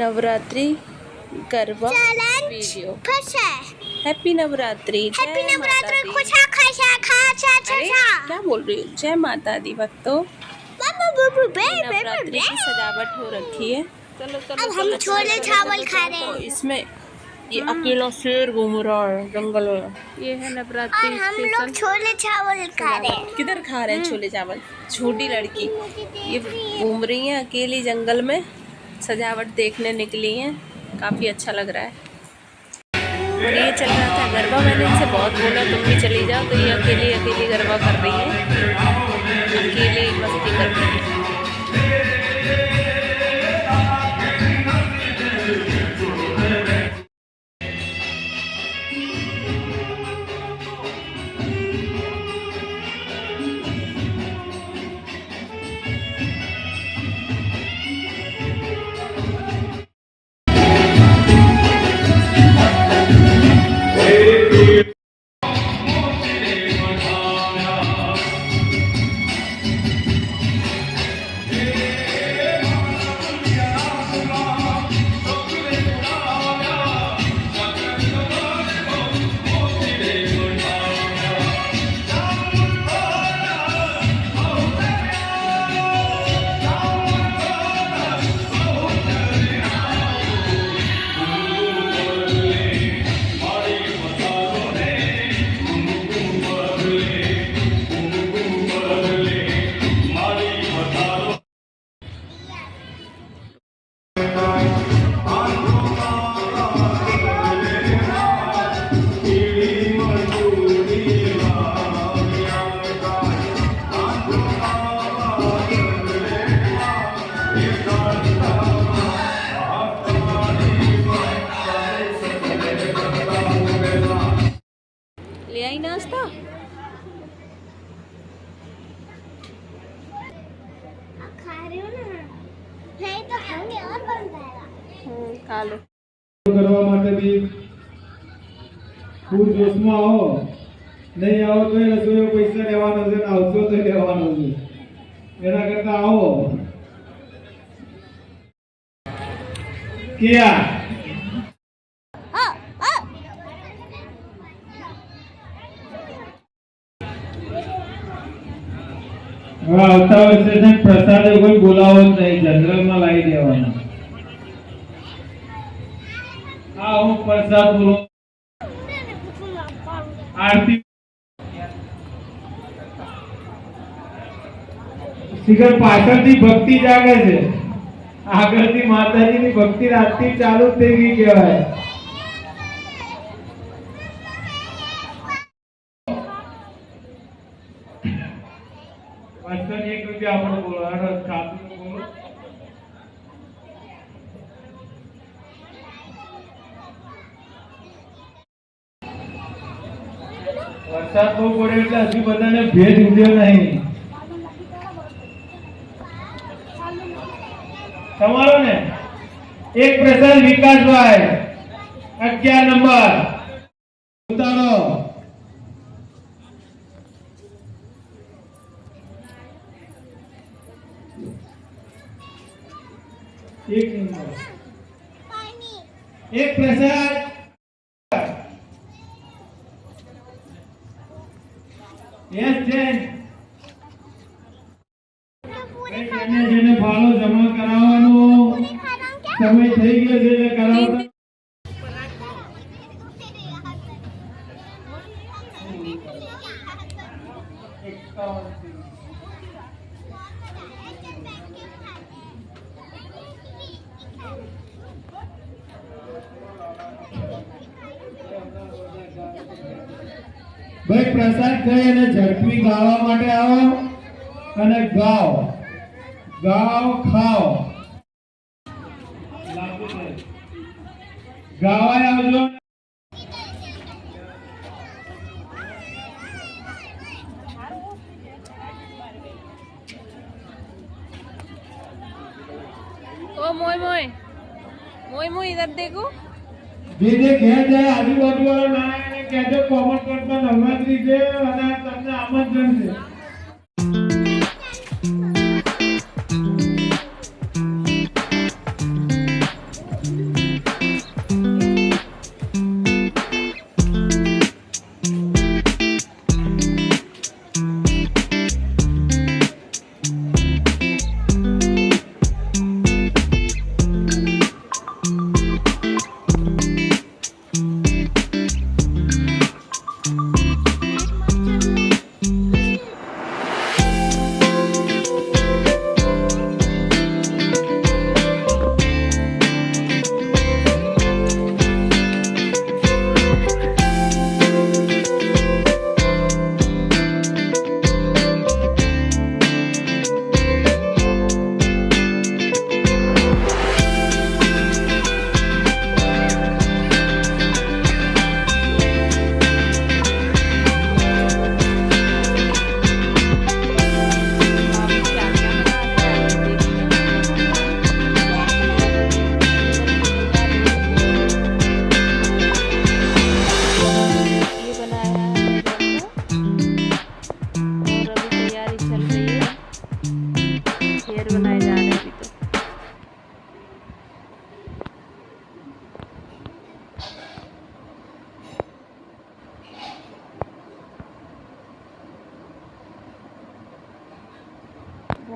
Navratri garba video. Happy Navratri. Happy Navratri. अरे क्या बोल रही हूँ? जय माता दी भक्तों। नवरात्रि की सजावट हो रखी है। चलो चलो अब हम छोले चावल खा रहे हैं। इसमें ये अकेला शेर घूम रहा है जंगल में। ये है नवरात्रि और हम लोग छोले चावल खा रहे हैं। किधर खा रहे हैं छोले चावल? छोटी लड़की ये घूम रही है अकेली जंगल में, सजावट देखने निकली हैं। काफ़ी अच्छा लग रहा है। और ये चल रहा था गरबा। मैंने इनसे बहुत बोला तुम भी चली जाओ, तो ये अकेली अकेली गरबा कर रही है, अकेली मस्ती कर रही है। ले आई नाश्ता? खा रही हूँ ना, नहीं तो खाऊंगी और बन जाएगा। खा लो। કરવા માટે બી ખૂબ જોશમાં આવો, નહીં આવો તો રસોઈયો પૈસા લેવાનો છે, આવશો તો લેવાનો છે, એના કરતા આવો કિયા આવતા વર્ષે છે પ્રસાદ કોઈ બોલાવો જ નહીં, જનરલમાં લાવી દેવાનો। आओ प्रसाद बोलो, आरती शिखर पाछळથી ભક્તિ જાગે છે, આગળથી માતાજીની ભક્તિ રાતથી ચાલુ થઈ ગઈ કહેવાય। વાસ્તવ 1 રૂપિયા આપણો બોલો, આનો ખાતું બોલો। વરસાદ બહુ પડે એટલે હજી બધાને ભેજ ઉડ્યો નહીં। તમારો ને એક પ્રસન્ન વિકાસભાઈ 11 નંબર ઉતારો। એક નંબર એક પ્રસાદ यस जैन જેને ફાળો જમા કરાવવાનો સમય થઈ ગયો છે એટલે કરાવતા। ભાઈ પ્રસાદ ખાઈ અને ઝડપી ગાવા માટે આવો અને ગાઓ, ગાઓ ખાઓ, ગાવા આવજો। ओ मोय मोय मोय मोय इधर देखो। જે ઘેર જાય આજુબાજુ વાળા નાના કહેજો કોમેન્ટ કરતા નવરાત્રી છે અને તમને આમંત્રણ છે।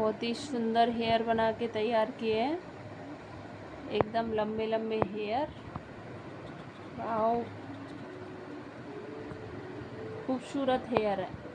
बहुत ही सुंदर हेयर बना के तैयार किए हैं, एकदम लंबे लंबे हेयर। वाओ, खूबसूरत हेयर है।